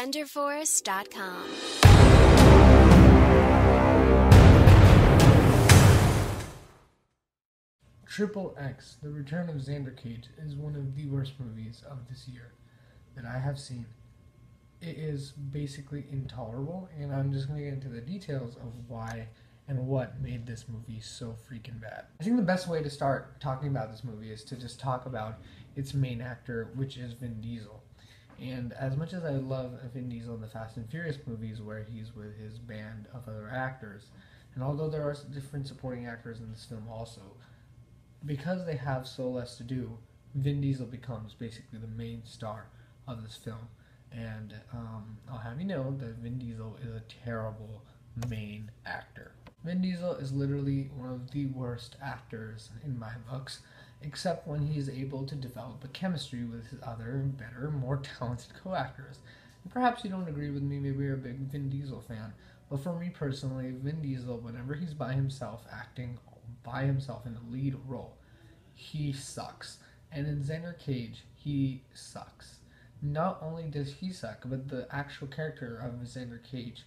XANDERforce.com. XXx, The Return of Xander Cage, is one of the worst movies of this year that I have seen. It is basically intolerable, and I'm just going to get into the details of why and what made this movie so freaking bad. I think the best way to start talking about this movie is to just talk about its main actor, which is Vin Diesel. And as much as I love Vin Diesel in the Fast and Furious movies where he's with his band of other actors, and although there are different supporting actors in this film also, because they have so less to do, Vin Diesel becomes basically the main star of this film. And I'll have you know that Vin Diesel is a terrible main actor. Vin Diesel is literally one of the worst actors in my books, except when he's able to develop a chemistry with his other, better, more talented co-actors. And perhaps you don't agree with me, maybe you're a big Vin Diesel fan, but for me personally, Vin Diesel, whenever he's by himself, acting by himself in the lead role, he sucks. And in Xander Cage, he sucks. Not only does he suck, but the actual character of Xander Cage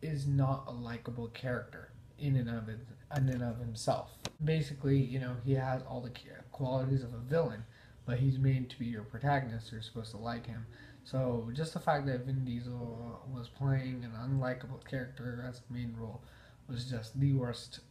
is not a likable character in and of himself. Basically, he has all the qualities of a villain, but he's made to be your protagonist, so you're supposed to like him. So just the fact that Vin Diesel was playing an unlikable character as a main role was just the worst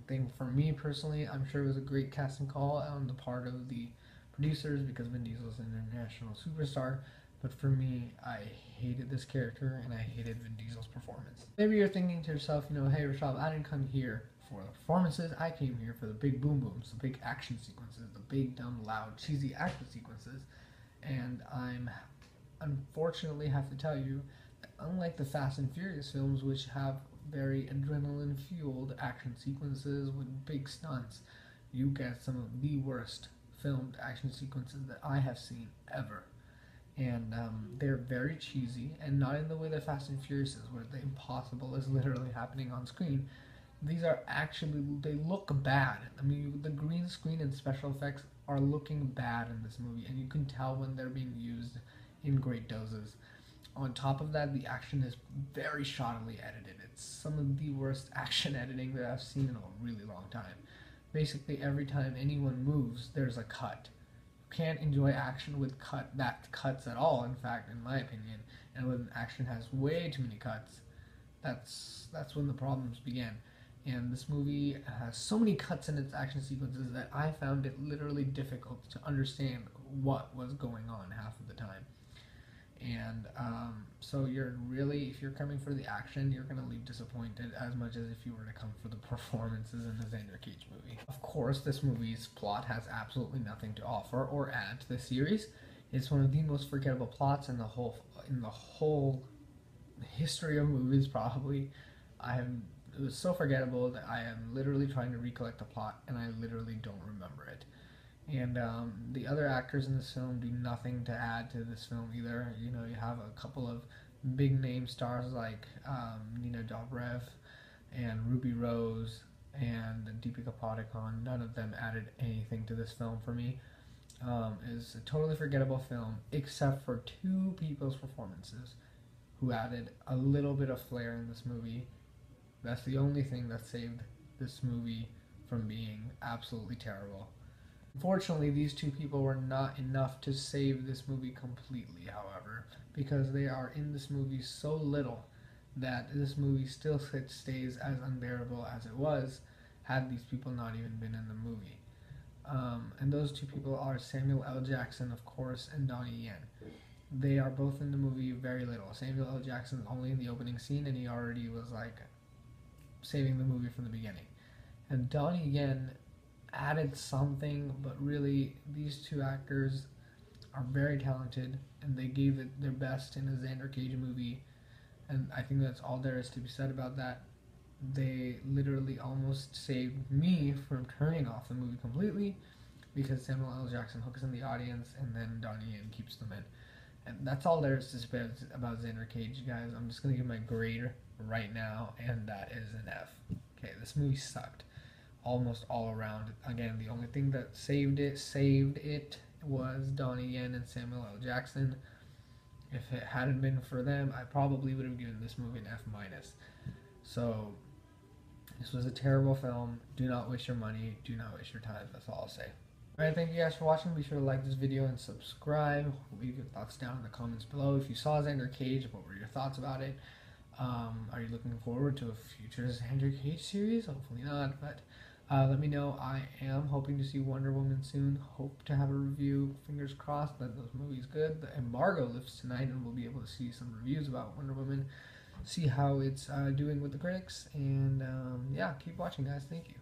thing for me personally. I'm sure it was a great casting call on the part of the producers because Vin Diesel is an international superstar, but for me, I hated this character and I hated Vin Diesel's performance. Maybe you're thinking to yourself, hey Rishabh, I didn't come here for the performances, I came here for the big boom booms, the big action sequences, the big dumb loud cheesy action sequences, and I'm unfortunately have to tell you that unlike the Fast and Furious films, which have very adrenaline fueled action sequences with big stunts, you get some of the worst filmed action sequences that I have seen ever. And they're very cheesy, and not in the way that Fast and Furious is, where the impossible is literally happening on screen. These are actually, they look bad. I mean, the green screen and special effects are looking bad in this movie, and you can tell when they're being used in great doses. On top of that, the action is very shoddily edited. It's some of the worst action editing that I've seen in a really long time. Basically, every time anyone moves, there's a cut. Can't enjoy action with cuts at all, in fact, in my opinion. And when action has way too many cuts, that's when the problems begin. And this movie has so many cuts in its action sequences that I found it literally difficult to understand what was going on half of the time. And so if you're coming for the action, you're going to leave disappointed as much as if you were to come for the performances in the Xander Cage movie. Of course, this movie's plot has absolutely nothing to offer or add to the series. It's one of the most forgettable plots in the whole history of movies, probably. It was so forgettable that I am literally trying to recollect the plot, and I literally don't remember it. And the other actors in this film do nothing to add to this film either. You have a couple of big name stars like Nina Dobrev and Ruby Rose and Deepika Paudokone. None of them added anything to this film for me. It's a totally forgettable film, except for two people's performances who added a little bit of flair in this movie. That's the only thing that saved this movie from being absolutely terrible. Unfortunately, these two people were not enough to save this movie completely, however, because they are in this movie so little that this movie still stays as unbearable as it was had these people not even been in the movie. And those two people are Samuel L. Jackson, of course, and Donnie Yen. They are both in the movie very little. Samuel L. Jackson is only in the opening scene, and he already was saving the movie from the beginning. And Donnie Yen added something, but really these two actors are very talented, and they gave it their best in a Xander Cage movie, and I think that's all there is to be said about that. They literally almost saved me from turning off the movie completely, because Samuel L. Jackson hooks in the audience, and then Donnie Yen keeps them in. And that's all there is to say about Xander Cage, guys. I'm just going to give my grade right now, and that is an F. Okay, this movie sucked almost all around. Again, the only thing that saved it was Donnie Yen and Samuel L. Jackson. If it hadn't been for them, I probably would have given this movie an F minus. So this was a terrible film. Do not waste your money. Do not waste your time. That's all I'll say. Alright, thank you guys for watching. Be sure to like this video and subscribe. Leave your thoughts down in the comments below. If you saw Xander Cage, what were your thoughts about it? Are you looking forward to a future Xander Cage series? Hopefully not, but let me know. I am hoping to see Wonder Woman soon. Hope to have a review. Fingers crossed that those movies good. The embargo lifts tonight, and we'll be able to see some reviews about Wonder Woman. See how it's doing with the critics, and yeah, keep watching, guys. Thank you.